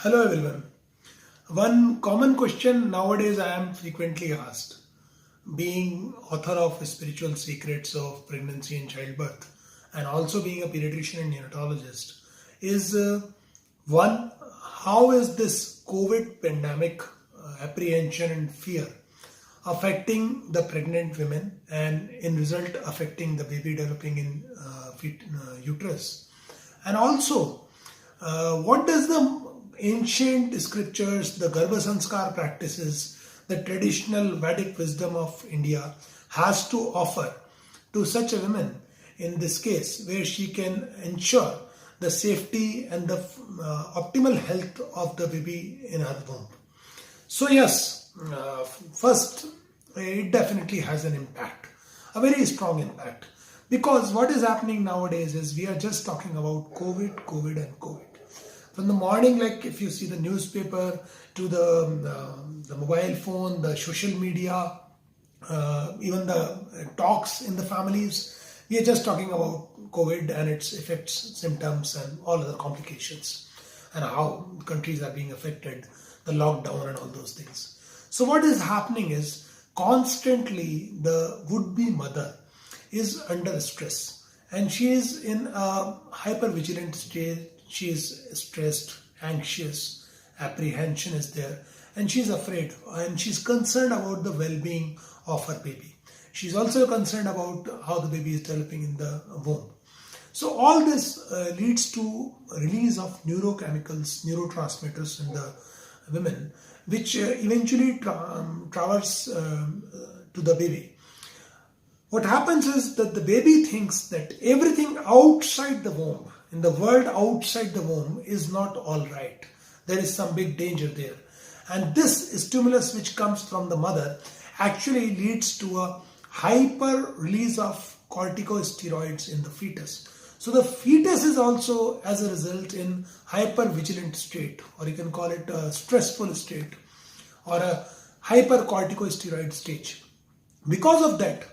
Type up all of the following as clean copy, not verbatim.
Hello everyone. One common question nowadays I am frequently asked, being author of Spiritual Secrets of Pregnancy and Childbirth and also being a pediatrician and neonatologist, is one, how is this COVID pandemic apprehension and fear affecting the pregnant women and in result affecting the baby developing in uterus? And also, what does the ancient scriptures, the Garbha Sanskar practices, the traditional Vedic wisdom of India has to offer to such a woman in this case, where she can ensure the safety and the optimal health of the baby in her womb? So yes, first, it definitely has an impact, a very strong impact, because what is happening nowadays is we are just talking about COVID and COVID. From the morning, like if you see the newspaper to the mobile phone, the social media, even the talks in the families, we are just talking about COVID and its effects, symptoms, and all other complications, and how countries are being affected, the lockdown, and all those things. So, what is happening is constantly the would-be mother is under stress, and she is in a hyper-vigilant state. She is stressed, anxious, apprehension is there, and she's afraid, and she's concerned about the well-being of her baby. She's also concerned about how the baby is developing in the womb. So all this leads to release of neurochemicals, neurotransmitters in the women, which eventually traverse to the baby. What happens is that the baby thinks that everything outside the womb, in the world outside the womb, is not all right. There is some big danger there. And this stimulus which comes from the mother actually leads to a hyper release of corticosteroids in the fetus. So the fetus is also, as a result, in hyper vigilant state, or you can call it a stressful state or a hyper corticosteroid stage. Because of that,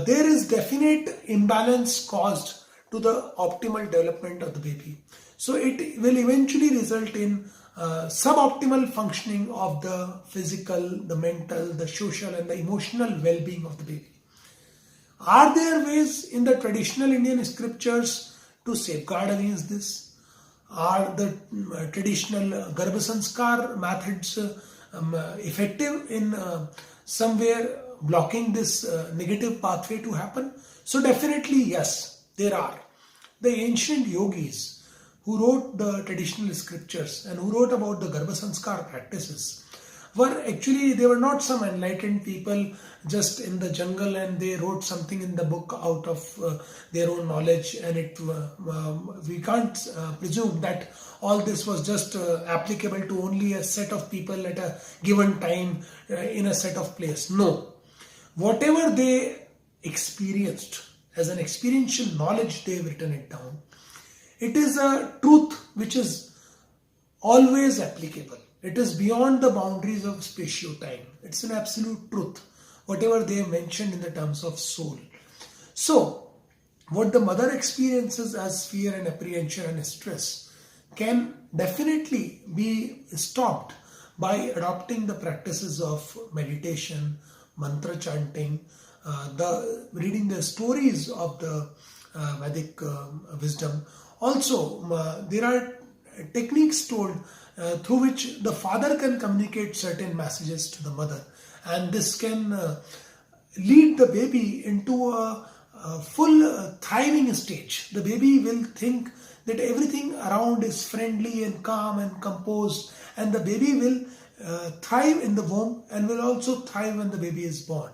there is definite imbalance caused to the optimal development of the baby. So it will eventually result in suboptimal functioning of the physical, the mental, the social, and the emotional well-being of the baby. Are there ways in the traditional Indian scriptures to safeguard against this? Are the traditional Garbha Sanskar methods effective in somewhere blocking this negative pathway to happen? So definitely yes, there are. The ancient yogis who wrote the traditional scriptures and who wrote about the Garbha Sanskar practices they were not some enlightened people just in the jungle and they wrote something in the book out of their own knowledge, and we can't presume that all this was just applicable to only a set of people at a given time in a set of place. No. Whatever they experienced as an experiential knowledge, they've written it down. It is a truth which is always applicable. It is beyond the boundaries of spatio-time. It's an absolute truth, whatever they mentioned in the terms of soul. So, what the mother experiences as fear and apprehension and stress can definitely be stopped by adopting the practices of meditation, mantra chanting, reading the stories of the Vedic wisdom. Also, there are techniques told through which the father can communicate certain messages to the mother, and this can lead the baby into a full thriving stage. The baby will think that everything around is friendly and calm and composed, and the baby will thrive in the womb and will also thrive when the baby is born.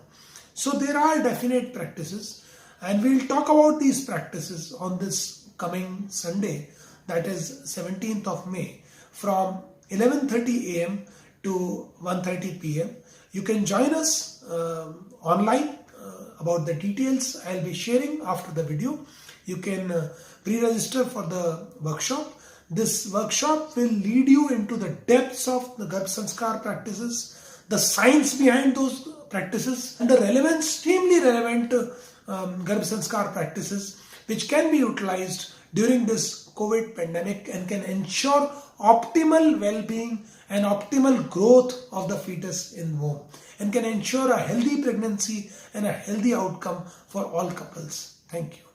So there are definite practices, and we'll talk about these practices on this coming Sunday, that is 17th of May, from 11:30 a.m. to 1:30 p.m. You can join us online. About the details I'll be sharing after the video. You can pre-register for the workshop. This workshop will lead you into the depths of the Garbha Sanskar practices, the science behind those practices, and the extremely relevant Garbha Sanskar practices which can be utilized during this COVID pandemic and can ensure optimal well-being and optimal growth of the fetus in womb, and can ensure a healthy pregnancy and a healthy outcome for all couples. Thank you.